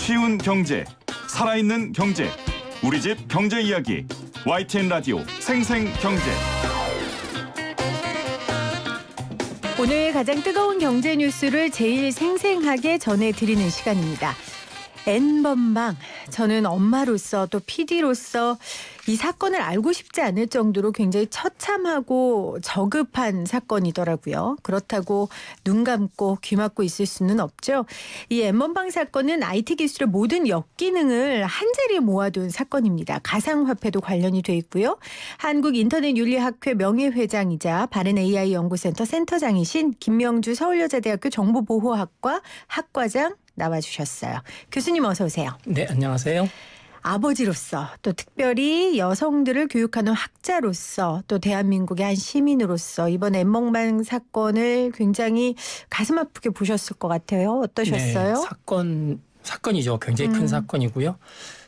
쉬운 경제, 살아있는 경제, 우리 집 경제 이야기, YTN 라디오 생생경제. 오늘 가장 뜨거운 경제 뉴스를 제일 생생하게 전해드리는 시간입니다. N번방, 저는 엄마로서 또 PD로서 이 사건을 알고 싶지 않을 정도로 굉장히 처참하고 저급한 사건이더라고요. 그렇다고 눈 감고 귀 막고 있을 수는 없죠. 이 N번방 사건은 IT 기술의 모든 역기능을 한자리에 모아둔 사건입니다. 가상화폐도 관련이 돼 있고요. 한국인터넷윤리학회 명예회장이자 바른AI 연구센터 센터장이신 김명주 서울여자대학교 정보보호학과 학과장 나와주셨어요. 교수님 어서 오세요. 네, 안녕하세요. 아버지로서 또 특별히 여성들을 교육하는 학자로서 또 대한민국의 한 시민으로서 이번 N번방 사건을 굉장히 가슴 아프게 보셨을 것 같아요. 어떠셨어요? 네, 사건이죠. 굉장히 큰 사건이고요.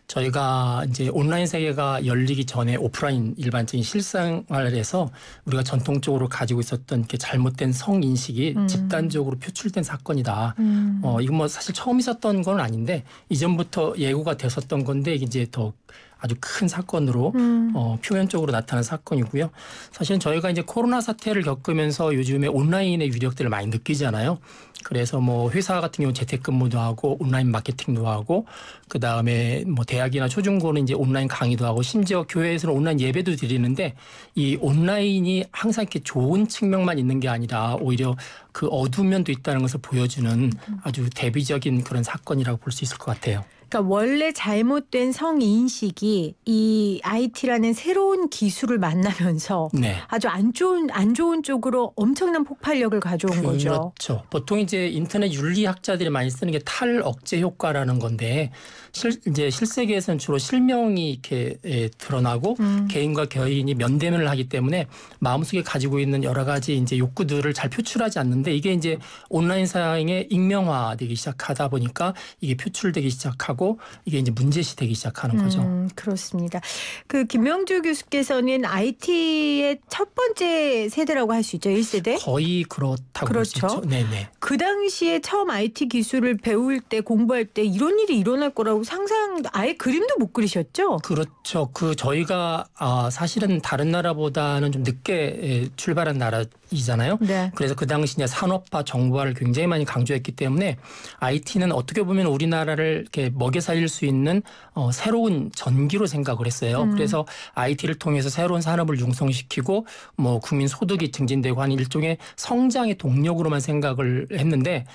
저희가 이제 온라인 세계가 열리기 전에 오프라인 일반적인 실생활에서 우리가 전통적으로 가지고 있었던 이렇게 잘못된 성인식이 집단적으로 표출된 사건이다. 이건 뭐 사실 처음 있었던 건 아닌데 이전부터 예고가 됐었던 건데 이제 더 아주 큰 사건으로 표면적으로 나타난 사건이고요. 사실은 저희가 이제 코로나 사태를 겪으면서 요즘에 온라인의 위력들을 많이 느끼잖아요. 그래서 뭐 회사 같은 경우 재택근무도 하고 온라인 마케팅도 하고 그 다음에 뭐 대학이나 초중고는 이제 온라인 강의도 하고 심지어 교회에서는 온라인 예배도 드리는데 이 온라인이 항상 이렇게 좋은 측면만 있는 게 아니라 오히려 그 어두운 면도 있다는 것을 보여주는 아주 대비적인 그런 사건이라고 볼 수 있을 것 같아요. 그러니까 원래 잘못된 성인식이 이 IT라는 새로운 기술을 만나면서 네. 아주 안 좋은 쪽으로 엄청난 폭발력을 가져온 거죠. 그렇죠. 보통 이제 인터넷 윤리학자들이 많이 쓰는 게 탈억제 효과라는 건데 이제 실세계에서는 주로 실명이 이렇게 드러나고 개인과 개인이 면대면을 하기 때문에 마음속에 가지고 있는 여러 가지 이제 욕구들을 잘 표출하지 않는데 이게 이제 온라인상에 익명화되기 시작하다 보니까 이게 표출되기 시작하고 이게 이제 문제시되기 시작하는 거죠. 그렇습니다. 그 김명주 교수께서는 IT의 첫 번째 세대라고 할 수 있죠. 1세대? 거의 그렇다고 볼 수 있죠. 네네. 그 당시에 처음 IT 기술을 배울 때 공부할 때 이런 일이 일어날 거라고 상상 아예 그림도 못 그리셨죠? 그렇죠. 저희가 사실은 다른 나라보다는 좀 늦게 출발한 나라이잖아요. 네. 그래서 그 당시 이제 산업화, 정보화를 굉장히 많이 강조했기 때문에 IT는 어떻게 보면 우리나라를 이렇게 먹여 살릴 수 있는 새로운 전기로 생각을 했어요. 그래서 IT를 통해서 새로운 산업을 융성시키고 뭐 국민 소득이 증진되고 하는 일종의 성장의 동력으로만 생각을 했는데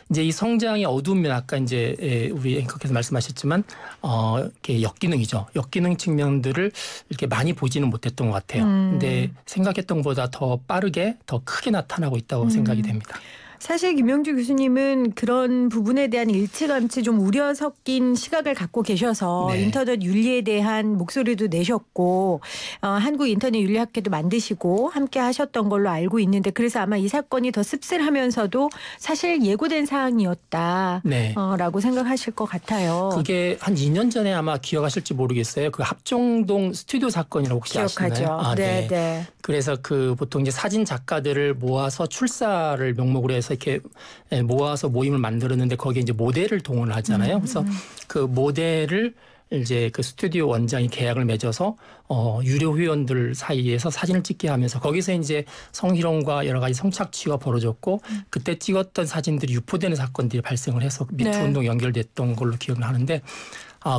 이제 이 성장의 어두운 면 아까 이제 우리 앵커께서 말씀하셨지만 이렇게 역기능이죠. 역기능 측면들을 이렇게 많이 보지는 못했던 것 같아요. 근데 생각했던 것보다 더 빠르게 더 크게 나타나고 있다고 생각이 됩니다. 사실 김명주 교수님은 그런 부분에 대한 일찌감치 좀 우려 섞인 시각을 갖고 계셔서 네. 인터넷 윤리에 대한 목소리도 내셨고 한국인터넷윤리학회도 만드시고 함께 하셨던 걸로 알고 있는데 그래서 아마 이 사건이 더 씁쓸하면서도 사실 예고된 사항이었다라고 네. 생각하실 것 같아요. 그게 한 2년 전에 아마 기억하실지 모르겠어요. 그 합정동 스튜디오 사건이라고 혹시 기억하죠. 아시나요? 네. 네. 그래서 그 보통 이제 사진 작가들을 모아서 출사를 명목으로 해서 이렇게 모아서 모임을 만들었는데 거기에 이제 모델을 동원을 하잖아요. 그래서 그 모델을 이제 그 스튜디오 원장이 계약을 맺어서 유료 회원들 사이에서 사진을 찍게 하면서 거기서 이제 성희롱과 여러 가지 성착취가 벌어졌고 그때 찍었던 사진들이 유포되는 사건들이 발생을 해서 미투 네. 운동 연결됐던 걸로 기억을 하는데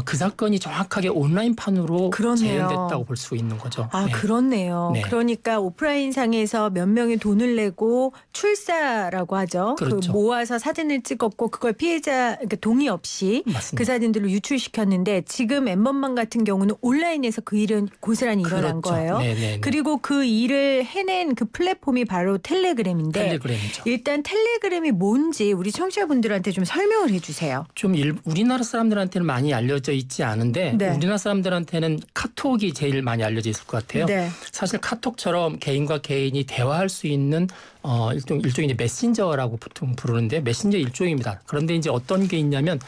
그 사건이 정확하게 온라인판으로 재현됐다고 볼 수 있는 거죠. 네. 그렇네요. 네. 그러니까 오프라인상에서 몇 명이 돈을 내고 출사라고 하죠. 그렇죠. 그 모아서 사진을 찍었고 그걸 피해자 그러니까 동의 없이 맞습니다. 그 사진들을 유출시켰는데 지금 N번방 같은 경우는 온라인에서 그 일은 고스란히 일어난 그렇죠. 거예요. 네네네. 그리고 그 일을 해낸 그 플랫폼이 바로 텔레그램인데 텔레그램이죠. 일단 텔레그램이 뭔지 우리 청취자분들한테 좀 설명을 해주세요. 좀 우리나라 사람들한테는 많이 알려져 있지 않은데 네. 우리나라 사람들한테는 카톡이 제일 많이 알려져 있을 것 같아요. 네. 사실 카톡처럼 개인과 개인이 대화할 수 있는 일종의 이제 메신저라고 보통 부르는데 메신저 일종입니다. 그런데 이제 어떤 게 있냐면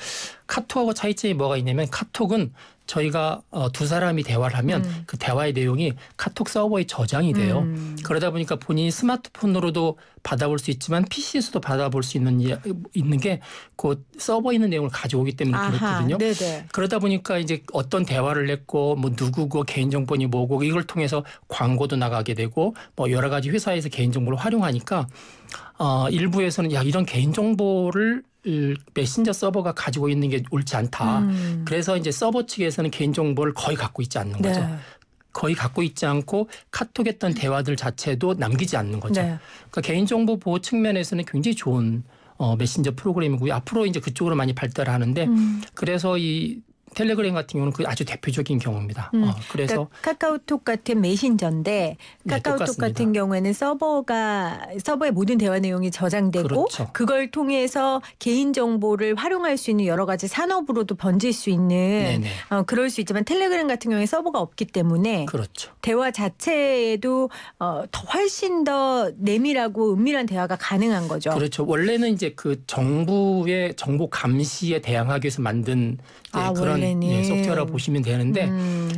카톡하고 차이점이 뭐가 있냐면 카톡은 저희가 두 사람이 대화를 하면 그 대화의 내용이 카톡 서버에 저장이 돼요. 그러다 보니까 본인이 스마트폰으로도 받아볼 수 있지만 PC에서도 받아볼 수 있는 게 그 서버에 있는 내용을 가져오기 때문에 그렇거든요. 네네. 그러다 보니까 이제 어떤 대화를 했고 뭐 누구고 개인정보니 뭐고 이걸 통해서 광고도 나가게 되고 뭐 여러 가지 회사에서 개인정보를 활용하니까 일부에서는 야 이런 개인정보를 메신저 서버가 가지고 있는 게 옳지 않다. 그래서 이제 서버 측에서는 개인정보를 거의 갖고 있지 않는 거죠. 네. 거의 갖고 있지 않고 카톡했던 대화들 자체도 남기지 않는 거죠. 네. 그러니까 개인정보 보호 측면에서는 굉장히 좋은 메신저 프로그램이고요. 앞으로 이제 그쪽으로 많이 발달하는데 그래서 이 텔레그램 같은 경우는 그 아주 대표적인 경우입니다. 그래서 그러니까 카카오톡 같은 메신저인데 카카오톡 똑같습니다. 같은 경우에는 서버의 모든 대화 내용이 저장되고 그렇죠. 그걸 통해서 개인 정보를 활용할 수 있는 여러 가지 산업으로도 번질 수 있는 네네. 그럴 수 있지만 텔레그램 같은 경우에 서버가 없기 때문에 그렇죠. 대화 자체에도 더 훨씬 더 내밀하고 은밀한 대화가 가능한 거죠. 그렇죠. 원래는 이제 그 정부의 정보 감시에 대항하기 위해서 만든 그런 소프트웨어라고 보시면 되는데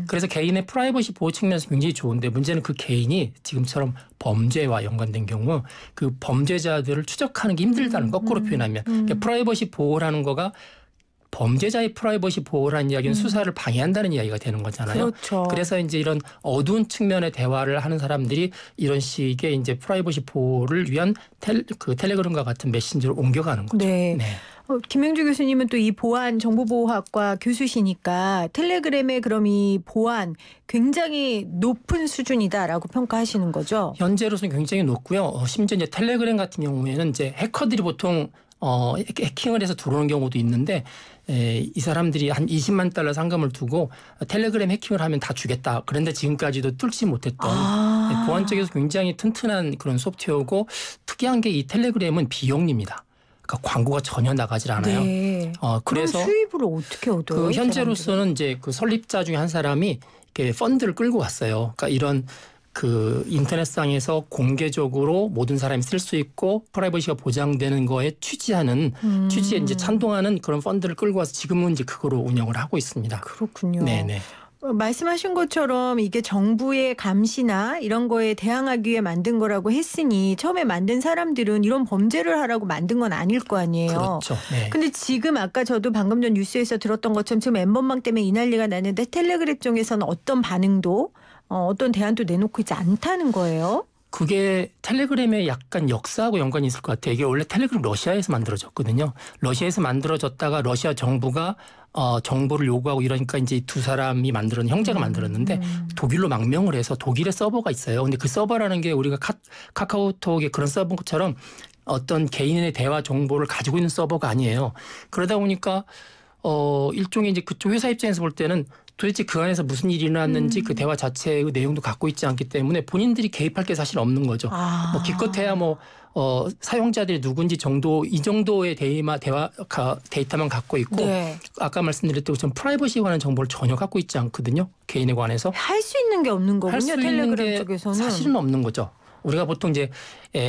그래서 개인의 프라이버시 보호 측면에서 굉장히 좋은데 문제는 그 개인이 지금처럼 범죄와 연관된 경우 그 범죄자들을 추적하는 게 힘들다는 거꾸로 표현하면 그러니까 프라이버시 보호라는 거가 범죄자의 프라이버시 보호라는 이야기는 수사를 방해한다는 이야기가 되는 거잖아요. 그렇죠. 그래서 이제 이런 어두운 측면의 대화를 하는 사람들이 이런 식의 이제 프라이버시 보호를 위한 텔레그램과 같은 메신저로 옮겨가는 거죠. 네. 김명주 교수님은 또 이 보안 정보보호학과 교수시니까 텔레그램의 그럼 이 보안 굉장히 높은 수준이다라고 평가하시는 거죠? 현재로서는 굉장히 높고요. 심지어 이제 텔레그램 같은 경우에는 이제 해커들이 보통 해킹을 해서 들어오는 경우도 있는데 이 사람들이 한 20만 달러 상금을 두고 텔레그램 해킹을 하면 다 주겠다. 그런데 지금까지도 뚫지 못했던 보안 쪽에서 굉장히 튼튼한 그런 소프트웨어고 특이한 게 이 텔레그램은 비영리입니다. 그러니까 광고가 전혀 나가질 않아요. 네. 그래서 그럼 수입을 어떻게 얻어요? 현재로서는 이제 그 설립자 중에 한 사람이 이렇게 펀드를 끌고 갔어요. 그러니까 이런 그 인터넷상에서 공개적으로 모든 사람이 쓸 수 있고 프라이버시가 보장되는 거에 취지에 이제 찬동하는 그런 펀드를 끌고 와서 지금은 이제 그거로 운영을 하고 있습니다. 그렇군요. 네네. 말씀하신 것처럼 이게 정부의 감시나 이런 거에 대항하기 위해 만든 거라고 했으니 처음에 만든 사람들은 이런 범죄를 하라고 만든 건 아닐 거 아니에요. 그렇죠. 네. 근데 지금 아까 저도 방금 전 뉴스에서 들었던 것처럼 지금 N번방 때문에 이 난리가 나는데 텔레그램 쪽에서는 어떤 반응도 어떤 대안도 내놓고 있지 않다는 거예요. 그게 텔레그램의 약간 역사하고 연관이 있을 것 같아요. 이게 원래 텔레그램 러시아에서 만들어졌거든요. 러시아에서 만들어졌다가 러시아 정부가 정보를 요구하고 이러니까 이제 두 사람이 형제가 만들었는데 독일로 망명을 해서 독일에 서버가 있어요. 근데 그 서버라는 게 우리가 카카오톡의 그런 서버처럼 어떤 개인의 대화 정보를 가지고 있는 서버가 아니에요. 그러다 보니까 일종의 이제 그쪽 회사 입장에서 볼 때는 도대체 그 안에서 무슨 일이 일어났는지 그 대화 자체의 내용도 갖고 있지 않기 때문에 본인들이 개입할 게 사실 없는 거죠. 뭐 기껏해야 사용자들이 누군지 이 정도의 데이터만 갖고 있고 네. 아까 말씀드렸던 것처럼 프라이버시에 관한 정보를 전혀 갖고 있지 않거든요. 개인에 관해서. 할 수 있는 게 없는 거군요. 할 수 텔레그램 있는 게 쪽에서는. 사실은 없는 거죠. 우리가 보통 이제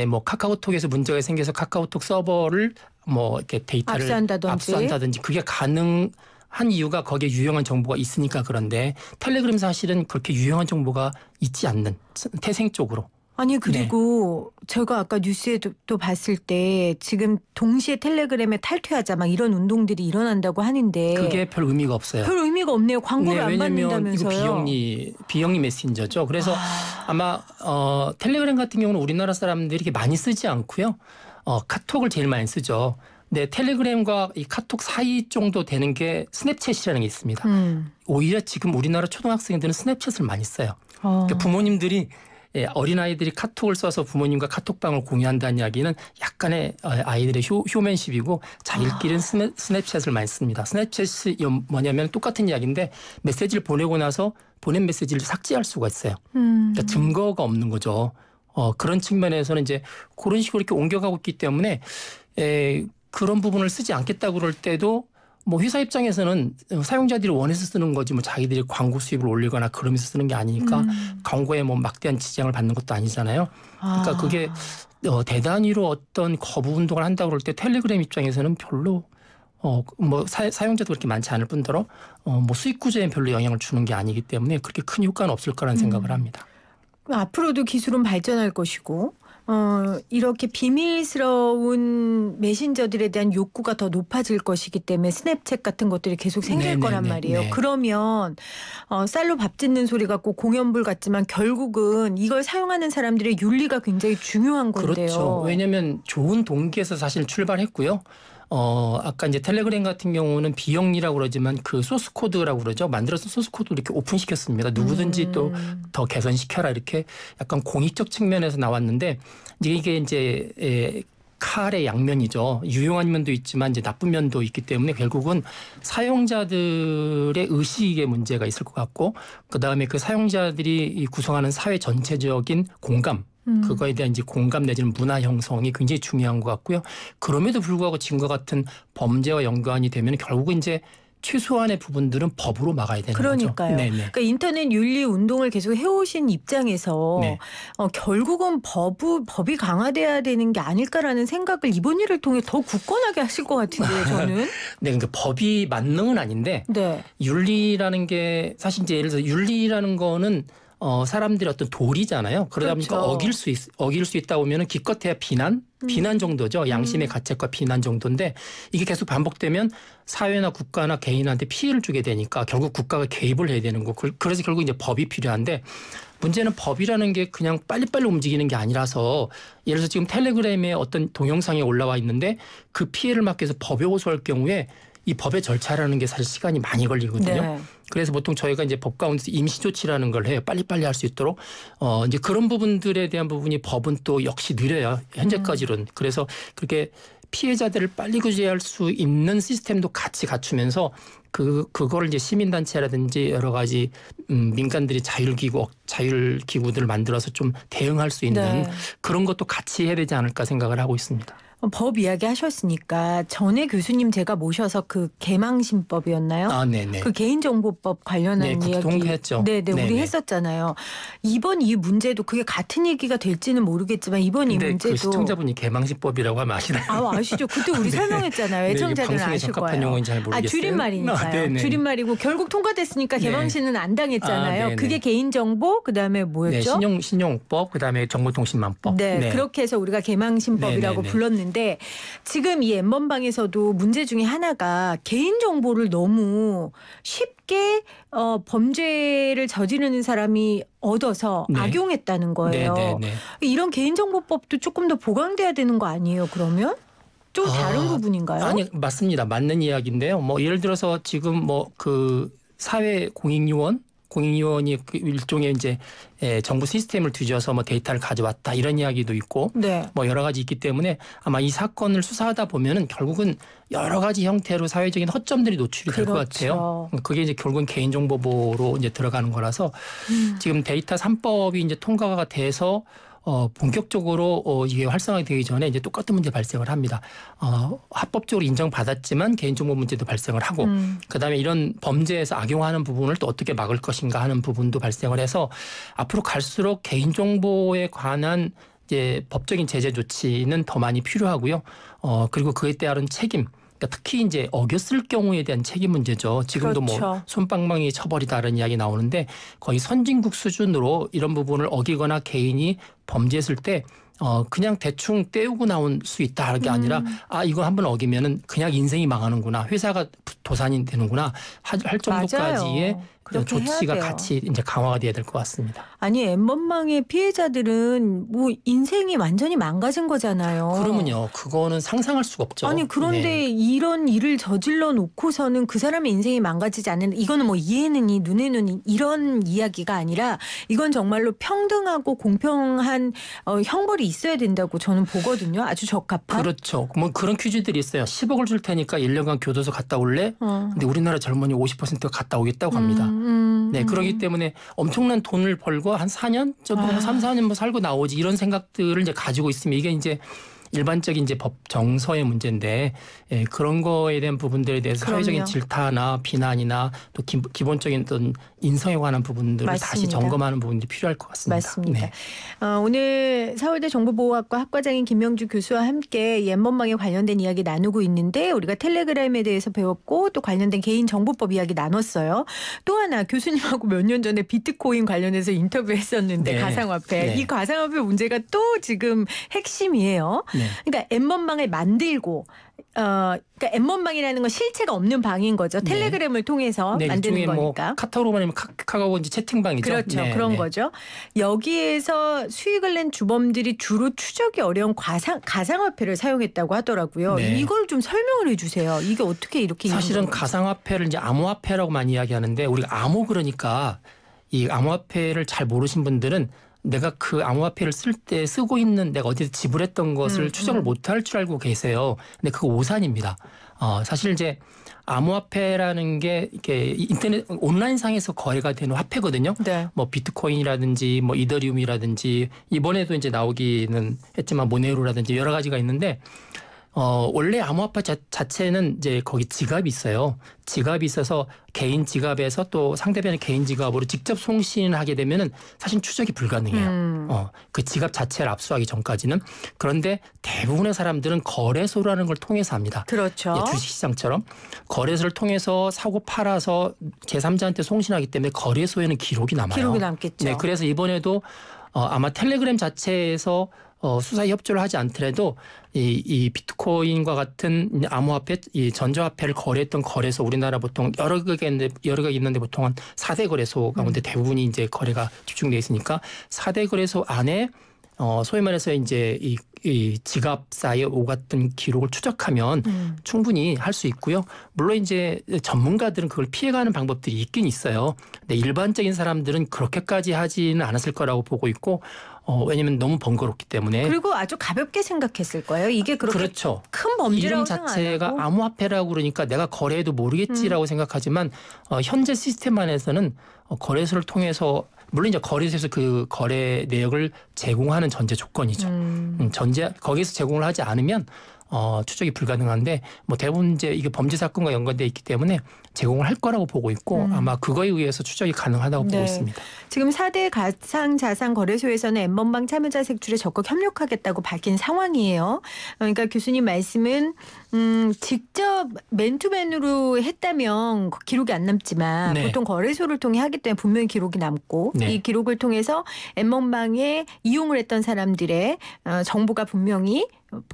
뭐 카카오톡에서 문제가 생겨서 카카오톡 서버를 뭐 이렇게 데이터를 압수한다든지 그게 가능한 이유가 거기에 유용한 정보가 있으니까 그런데 텔레그램 사실은 그렇게 유용한 정보가 있지 않는 태생적으로. 아니 그리고 제가 아까 뉴스에도 또 봤을 때 지금 동시에 텔레그램에 탈퇴하자 막 이런 운동들이 일어난다고 하는데 그게 별 의미가 없어요. 별 의미가 없네요. 광고를 안 받는다면서요. 왜냐하면 이거 비영리 메신저죠. 그래서 아마 텔레그램 같은 경우는 우리나라 사람들이 이렇게 많이 쓰지 않고요. 카톡을 제일 많이 쓰죠. 네, 텔레그램과 이 카톡 사이 정도 되는 게 스냅챗이라는 게 있습니다. 오히려 지금 우리나라 초등학생들은 스냅챗을 많이 써요. 그러니까 부모님들이 어린아이들이 카톡을 써서 부모님과 카톡방을 공유한다는 이야기는 약간의 아이들의 효맨십이고 자기들끼리는 스냅챗을 많이 씁니다. 스냅챗이 뭐냐면 똑같은 이야기인데 메시지를 보내고 나서 보낸 메시지를 삭제할 수가 있어요. 그러니까 증거가 없는 거죠. 그런 측면에서는 이제 그런 식으로 이렇게 옮겨가고 있기 때문에 그런 부분을 쓰지 않겠다고 그럴 때도 뭐 회사 입장에서는 사용자들이 원해서 쓰는 거지 뭐 자기들이 광고 수입을 올리거나 그러면서 쓰는 게 아니니까 광고에 뭐 막대한 지장을 받는 것도 아니잖아요. 그러니까 그게 대단위로 어떤 거부 운동을 한다고 그럴 때 텔레그램 입장에서는 별로 뭐 사용자도 그렇게 많지 않을 뿐더러 뭐 수익 구조에 별로 영향을 주는 게 아니기 때문에 그렇게 큰 효과는 없을 거라는 생각을 합니다. 앞으로도 기술은 발전할 것이고 이렇게 비밀스러운 메신저들에 대한 욕구가 더 높아질 것이기 때문에 스냅챗 같은 것들이 계속 생길 거란 말이에요. 네. 그러면 쌀로 밥 짓는 소리 같고 공연불 같지만 결국은 이걸 사용하는 사람들의 윤리가 굉장히 중요한 건데요. 그렇죠. 왜냐하면 좋은 동기에서 사실 출발했고요. 아까 이제 텔레그램 같은 경우는 비영리라고 그러지만 그 소스 코드라고 그러죠. 만들어서 소스 코드 이렇게 오픈시켰습니다. 누구든지 또 더 개선시켜라 이렇게 약간 공익적 측면에서 나왔는데 이게 이제 칼의 양면이죠. 유용한 면도 있지만 이제 나쁜 면도 있기 때문에 결국은 사용자들의 의식에 문제가 있을 것 같고 그다음에 그 사용자들이 구성하는 사회 전체적인 공감 그거에 대한 이제 공감 내지는 문화 형성이 굉장히 중요한 것 같고요. 그럼에도 불구하고 지금과 같은 범죄와 연관이 되면 결국은 이제 최소한의 부분들은 법으로 막아야 되는 그러니까요. 거죠. 네네. 그러니까 인터넷 윤리 운동을 계속 해오신 입장에서 네. 결국은 법이 강화돼야 되는 게 아닐까라는 생각을 이번 일을 통해 더 굳건하게 하실 것 같은데요. 저는. 네, 그러니까 법이 만능은 아닌데 네. 윤리라는 게 사실 이제 예를 들어서 윤리라는 거는 사람들의 어떤 도리잖아요. 그러다 보니까 그렇죠. 어길 수 있다 보면은 기껏해야 비난 정도죠. 양심의 가책과 비난 정도인데 이게 계속 반복되면 사회나 국가나 개인한테 피해를 주게 되니까 결국 국가가 개입을 해야 되는 거. 그래서 결국 이제 법이 필요한데 문제는 법이라는 게 그냥 빨리빨리 움직이는 게 아니라서 예를 들어서 지금 텔레그램에 어떤 동영상이 올라와 있는데 그 피해를 막기 위해서 법에 호소할 경우에 이 법의 절차라는 게 사실 시간이 많이 걸리거든요. 네. 그래서 보통 저희가 이제 법 가운데서 임시 조치라는 걸 해요. 빨리빨리 할 수 있도록. 이제 그런 부분들에 대한 부분이 법은 또 역시 느려요. 현재까지는. 그래서 그렇게 피해자들을 빨리 구제할 수 있는 시스템도 같이 갖추면서 그거를 이제 시민단체라든지 여러 가지 민간들이 자율기구들을 만들어서 좀 대응할 수 있는 네. 그런 것도 같이 해야 되지 않을까 생각을 하고 있습니다. 법 이야기 하셨으니까 전에 교수님 제가 모셔서 그 개망신법이었나요? 아, 네네. 그 개인정보법 관련한 네, 이야기. 통과했죠. 네네, 우리 네네. 했었잖아요. 이번 이 문제도 그게 같은 얘기가 될지는 모르겠지만 이번 이 근데 문제도. 그 시청자분이 개망신법이라고 하면 아시나요? 아시죠? 그때 우리 설명했잖아요. 애청자들은 방송에 아실 적합한 거예요. 용어인지 잘 모르겠어요. 줄임말이니까요. 네네. 줄임말이고 결국 통과됐으니까 네. 개망신은 안 당했잖아요. 네네. 그게 개인정보 그다음에 뭐였죠? 네, 신용법 그다음에 정보통신망법. 네, 그렇게 해서 우리가 개망신법이라고 네네네. 불렀는데 지금 이 N번방에서도 문제 중에 하나가 개인정보를 너무 쉽게 범죄를 저지르는 사람이 얻어서 네. 악용했다는 거예요. 네네네. 이런 개인정보법도 조금 더 보강돼야 되는 거 아니에요, 그러면? 좀 다른 부분인가요? 아니 맞습니다. 맞는 이야기인데요. 뭐 예를 들어서 지금 뭐 그 사회 공익요원이 그 일종의 이제 정부 시스템을 뒤져서 뭐 데이터를 가져왔다 이런 이야기도 있고 네. 뭐 여러 가지 있기 때문에 아마 이 사건을 수사하다 보면은 결국은 여러 가지 형태로 사회적인 허점들이 노출이 될 것 같아요. 그게 이제 결국은 개인정보보호로 이제 들어가는 거라서 지금 데이터 3법이 이제 통과가 돼서 본격적으로 이게 활성화되기 전에 이제 똑같은 문제 발생을 합니다. 합법적으로 인정받았지만 개인정보 문제도 발생을 하고 그다음에 이런 범죄에서 악용하는 부분을 또 어떻게 막을 것인가 하는 부분도 발생을 해서 앞으로 갈수록 개인정보에 관한 이제 법적인 제재 조치는 더 많이 필요하고요. 그리고 그에 따른 책임. 그러니까 특히 이제 어겼을 경우에 대한 책임 문제죠. 지금도 그렇죠. 뭐 솜방망이 처벌이다라는 이야기 나오는데 거의 선진국 수준으로 이런 부분을 어기거나 개인이 범죄했을 때 그냥 대충 떼우고 나올 수 있다는 게 아니라 이거 한번 어기면은 그냥 인생이 망하는구나. 회사가 도산이 되는구나. 할 정도까지의 조치가 같이 이제 강화가 돼야 될 것 같습니다. 아니 N번방의 피해자들은 뭐 인생이 완전히 망가진 거잖아요. 그러면요. 그거는 상상할 수가 없죠. 아니 그런데 네. 이런 일을 저질러 놓고서는 그 사람의 인생이 망가지지 않는 이거는 뭐 이해는 이 눈에 눈이 이런 이야기가 아니라 이건 정말로 평등하고 공평한 형벌이 있어야 된다고 저는 보거든요. 아주 적합한. 그렇죠. 뭐 그런 퀴즈들이 있어요. 10억을 줄 테니까 1년간 교도소 갔다 올래? 근데 우리나라 젊은이 50%가 갔다 오겠다고 합니다. 네, 그렇기 때문에 엄청난 돈을 벌고 한 4년, 3, 4년 뭐 살고 나오지 이런 생각들을 이제 가지고 있으면 이게 이제 일반적인 이제 법 정서의 문제인데 그런 거에 대한 부분들에 대해서 그럼요. 사회적인 질타나 비난이나 또 기본적인 어떤 인성에 관한 부분들을 맞습니다. 다시 점검하는 부분들이 필요할 것 같습니다. 맞습니다. 네. 오늘 서울대 정보보호학과 학과장인 김명주 교수와 함께 이 N번방에 관련된 이야기 나누고 있는데 우리가 텔레그램에 대해서 배웠고 또 관련된 개인정보법 이야기 나눴어요. 또 하나 교수님하고 몇 년 전에 비트코인 관련해서 인터뷰했었는데 네. 가상화폐. 네. 이 가상화폐 문제가 또 지금 핵심이에요. 네. 그러니까 N번방을 만들고 그러니까 N번방이라는 건 실체가 없는 방인 거죠. 텔레그램을 통해서 네, 만드는 일종의 거니까. 뭐 카카오로 말하면 카카오 이제 채팅방이죠. 그렇죠. 네, 그런 네. 거죠. 여기에서 수익을 낸 주범들이 주로 추적이 어려운 가상화폐를 사용했다고 하더라고요. 네. 이걸 좀 설명을 해 주세요. 이게 어떻게 이렇게 사실은 있는 건지. 가상화폐를 이제 암호화폐라고 많이 이야기하는데 우리가 암호 그러니까 이 암호화폐를 잘 모르신 분들은 내가 그 암호화폐를 쓸 때 쓰고 있는 내가 어디서 지불했던 것을 추적을 못할 줄 알고 계세요. 근데 그거 오산입니다. 사실 이제 암호화폐라는 게 이렇게 인터넷 온라인상에서 거래가 되는 화폐거든요. 네. 뭐 비트코인이라든지 뭐 이더리움이라든지 이번에도 이제 나오기는 했지만 모네로라든지 여러 가지가 있는데 원래 암호화폐 자체는 이제 거기 지갑이 있어요. 지갑이 있어서 개인 지갑에서 또 상대방의 개인 지갑으로 직접 송신하게 되면은 사실 추적이 불가능해요. 그 지갑 자체를 압수하기 전까지는. 그런데 대부분의 사람들은 거래소라는 걸 통해서 합니다. 그렇죠. 예, 주식시장처럼 거래소를 통해서 사고 팔아서 제3자한테 송신하기 때문에 거래소에는 기록이 남아요. 기록이 남겠죠. 네, 그래서 이번에도 아마 텔레그램 자체에서 수사에 협조를 하지 않더라도 이 비트코인과 같은 암호화폐, 이 전자화폐를 거래했던 거래소 우리나라 보통 여러 개 있는데 보통 한 4대 거래소 가운데 대부분이 이제 거래가 집중돼 있으니까 4대 거래소 안에 소위 말해서 이제 이 지갑 사이에 오갔던 기록을 추적하면 충분히 할 수 있고요. 물론 이제 전문가들은 그걸 피해가는 방법들이 있긴 있어요. 근데 일반적인 사람들은 그렇게까지 하지는 않았을 거라고 보고 있고 왜냐하면 너무 번거롭기 때문에. 그리고 아주 가볍게 생각했을 거예요. 이게 그렇게 그렇죠. 큰 범죄라고 이름 생각 안 자체가 하고. 암호화폐라고 그러니까 내가 거래해도 모르겠지라고 생각하지만 현재 시스템 안에서는 거래소를 통해서 물론 이제 거래소에서 그 거래 내역을 제공하는 전제 조건이죠. 거기서 제공을 하지 않으면 추적이 불가능한데 뭐 대부분 이제 이게 범죄 사건과 연관돼 있기 때문에 제공을 할 거라고 보고 있고 아마 그거에 의해서 추적이 가능하다고 보고 있습니다. 지금 4대 가상자산 거래소에서는 N번방 참여자 색출에 적극 협력하겠다고 밝힌 상황이에요. 그러니까 교수님 말씀은 직접 맨투맨으로 했다면 기록이 안 남지만 네. 보통 거래소를 통해 하기 때문에 분명히 기록이 남고 네. 이 기록을 통해서 N번방에 이용을 했던 사람들의 정보가 분명히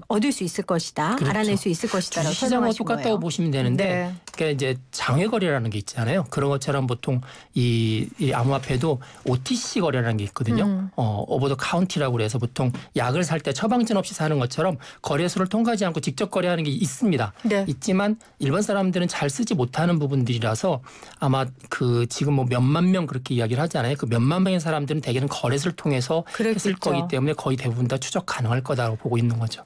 얻을 수 있을 것이다. 그렇죠. 알아낼 수 있을 것이다라고 시장과 설명하신 똑같다고 거예요. 보시면 되는데 네. 그러니까 이제 장외 거래라는 게 있잖아요. 그런 것처럼 보통 이 암호화폐도 OTC 거래라는 게 있거든요. 오버 더 카운티라고 그래서 보통 약을 살 때 처방전 없이 사는 것처럼 거래소를 통과하지 않고 직접 거래하는 게 있습니다. 네. 있지만 일반 사람들은 잘 쓰지 못하는 부분들이라서 아마 그 지금 뭐 몇만 명 그렇게 이야기를 하잖아요. 그 몇만 명의 사람들은 대개는 거래소를 통해서 그랬겠죠. 했을 거기 때문에 거의 대부분 다 추적 가능할 거다라고 보고 있는 거죠.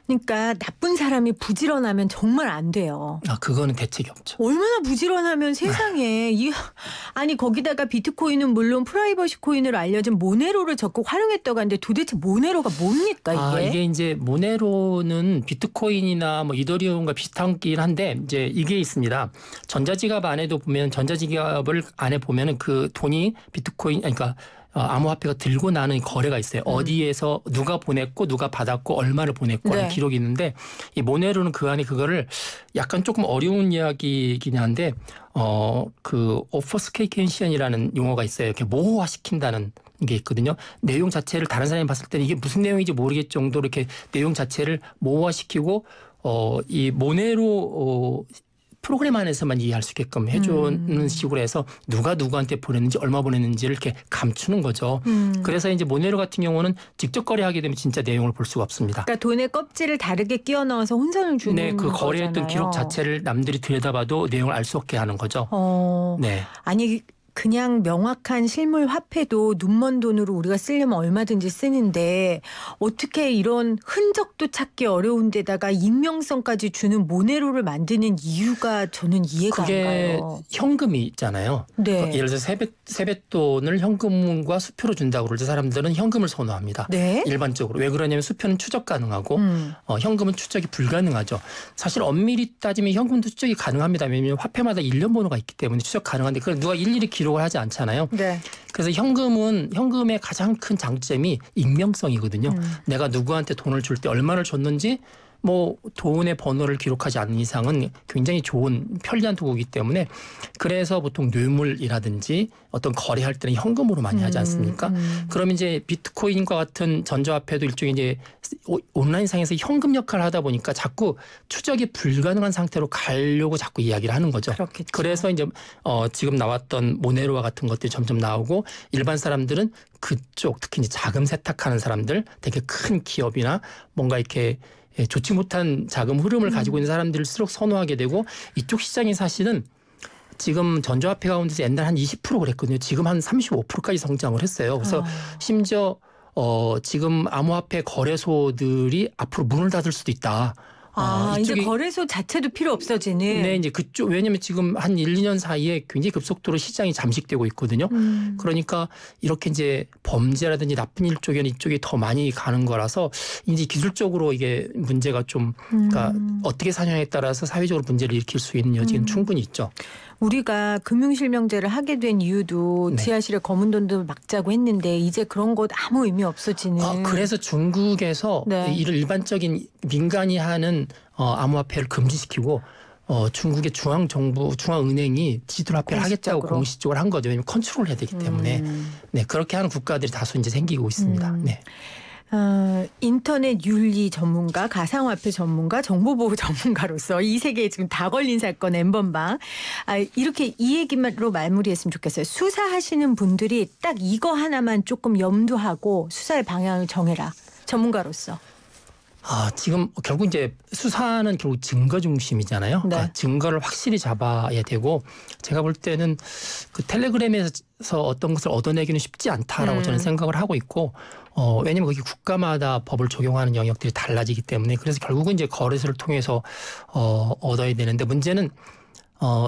그러니까 나쁜 사람이 부지런하면 정말 안 돼요. 그거는 대책이 없죠. 얼마나 부지런하면 세상에 아니 거기다가 비트코인은 물론 프라이버시 코인으로 알려진 모네로를 적극 활용했다고 하는데 도대체 모네로가 뭡니까 이게? 이게 이제 모네로는 비트코인이나 뭐 이더리움과 비슷하긴 한데 이제 이게 있습니다. 전자지갑 안에도 보면 전자지갑을 안에 보면은 그 돈이 비트코인 그러니까 암호화폐가 들고 나는 거래가 있어요. 어디에서 누가 보냈고 누가 받았고 얼마를 보냈고 하는 네. 기록이 있는데 이 모네로는 그 안에 그거를 약간 조금 어려운 이야기이긴 한데 그 오퍼스케이션이라는 용어가 있어요. 이렇게 모호화시킨다는 게 있거든요. 내용 자체를 다른 사람이 봤을 때는 이게 무슨 내용인지 모르겠 정도로 이렇게 내용 자체를 모호화시키고 이 모네로 프로그램 안에서만 이해할 수 있게끔 해주는 식으로 해서 누가 누구한테 보냈는지 얼마 보냈는지를 이렇게 감추는 거죠. 그래서 이제 모네로 같은 경우는 직접 거래하게 되면 진짜 내용을 볼 수가 없습니다. 그러니까 돈의 껍질을 다르게 끼워 넣어서 혼선을 주는 네, 그 거래했던 거잖아요. 기록 자체를 남들이 들여다봐도 내용을 알 수 없게 하는 거죠. 네. 아니 그냥 명확한 실물 화폐도 눈먼 돈으로 우리가 쓰려면 얼마든지 쓰는데 어떻게 이런 흔적도 찾기 어려운 데다가 익명성까지 주는 모네로를 만드는 이유가 저는 이해가 안 그게 가요. 현금이 있잖아요. 네. 예를 들어서 세뱃돈을 현금과 수표로 준다고 그럴 때 사람들은 현금을 선호합니다. 네. 일반적으로. 왜 그러냐면 수표는 추적 가능하고 현금은 추적이 불가능하죠. 사실 엄밀히 따지면 현금도 추적이 가능합니다. 왜냐하면 화폐마다 일련 번호가 있기 때문에 추적 가능한데 그걸 누가 일일이 기록을 기록을 하지 않잖아요. 네. 그래서 현금의 가장 큰 장점이 익명성이거든요. 내가 누구한테 돈을 줄 때 얼마를 줬는지 뭐 돈의 번호를 기록하지 않는 이상은 굉장히 좋은 편리한 도구이기 때문에 그래서 보통 뇌물이라든지 어떤 거래할 때는 현금으로 많이 하지 않습니까? 그럼 이제 비트코인과 같은 전자화폐도 일종의 이제 온라인상에서 현금 역할을 하다 보니까 자꾸 추적이 불가능한 상태로 가려고 자꾸 이야기를 하는 거죠. 그렇겠죠. 그래서 이제 지금 나왔던 모네로와 같은 것들이 점점 나오고 일반 사람들은 그쪽 특히 이제 자금 세탁하는 사람들 되게 큰 기업이나 뭔가 이렇게 좋지 못한 자금 흐름을 가지고 있는 사람들일수록 선호하게 되고 이쪽 시장이 사실은 지금 전자화폐 가운데서 옛날 한 20% 그랬거든요. 지금 한 35%까지 성장을 했어요. 그래서 심지어 지금 암호화폐 거래소들이 앞으로 문을 닫을 수도 있다. 이제 거래소 자체도 필요 없어지는. 네, 이제 그쪽 왜냐면 지금 한 1, 2년 사이에 굉장히 급속도로 시장이 잠식되고 있거든요. 그러니까 이렇게 이제 범죄라든지 나쁜 일 쪽에는 이쪽이 더 많이 가는 거라서 이제 기술적으로 이게 문제가 좀 그러니까 어떻게 사용에 따라서 사회적으로 문제를 일으킬 수 있는 여지는 충분히 있죠. 우리가 금융실명제를 하게 된 이유도 네. 지하실에 검은 돈도 막자고 했는데 이제 그런 것 아무 의미 없어지는. 그래서 중국에서 네. 이를 일반적인 민간이 하는 암호화폐를 금지시키고 중국의 중앙은행이 디지털 화폐를 하겠다고 공식적으로 한 거죠. 왜냐하면 컨트롤해야 되기 때문에. 네, 그렇게 하는 국가들이 다수 이제 생기고 있습니다. 네. 인터넷 윤리 전문가, 가상화폐 전문가, 정보보호 전문가로서 이 세계에 지금 다 걸린 사건 N번방. 이렇게 이 얘기로 마무리했으면 좋겠어요. 수사하시는 분들이 딱 이거 하나만 조금 염두하고 수사의 방향을 정해라. 전문가로서. 지금 결국 이제 수사는 결국 증거 중심이잖아요. 네. 그러니까 증거를 확실히 잡아야 되고 제가 볼 때는 그 텔레그램에서 어떤 것을 얻어내기는 쉽지 않다라고 저는 생각을 하고 있고 왜냐하면 거기 국가마다 법을 적용하는 영역들이 달라지기 때문에 그래서 결국은 이제 거래소를 통해서 얻어야 되는데 문제는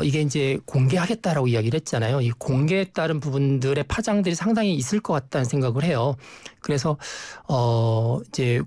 이게 이제 공개하겠다라고 이야기를 했잖아요. 이 공개에 따른 부분들의 파장들이 상당히 있을 것 같다는 생각을 해요. 그래서 이제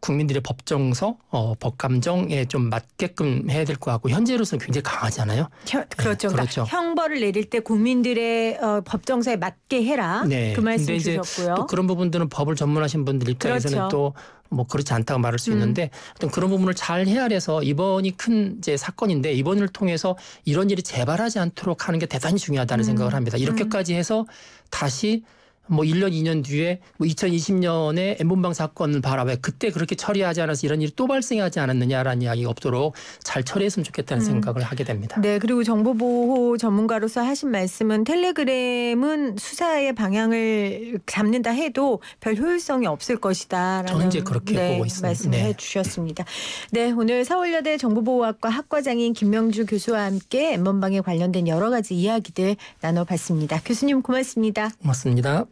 국민들의 법정서, 법감정에 좀 맞게끔 해야 될 것 같고 현재로서는 굉장히 강하잖아요. 그렇죠. 네, 그렇죠. 형벌을 내릴 때 국민들의 법정서에 맞게 해라. 네. 그 말씀 근데 이제 주셨고요. 또 그런 부분들은 법을 전문하신 분들 입장에서는 그렇죠. 또 뭐 그렇지 않다고 말할 수 있는데 어떤 그런 부분을 잘 헤아려서 이번이 큰 이제 사건인데 이번을 통해서 이런 일이 재발하지 않도록 하는 게 대단히 중요하다는 생각을 합니다. 이렇게까지 해서 다시 뭐 1년, 2년 뒤에 뭐 2020년에 N번방 사건을 봐라. 왜 그때 그렇게 처리하지 않아서 이런 일이 또 발생하지 않았느냐라는 이야기가 없도록 잘 처리했으면 좋겠다는 생각을 하게 됩니다. 네, 그리고 정보보호 전문가로서 하신 말씀은 텔레그램은 수사의 방향을 잡는다 해도 별 효율성이 없을 것이다라는 저는 이제 그렇게 보고 있습니다. 말씀해 주셨습니다. 네, 오늘 서울여대 정보보호학과 학과장인 김명주 교수와 함께 N번방에 관련된 여러 가지 이야기들 나눠봤습니다. 교수님 고맙습니다. 고맙습니다.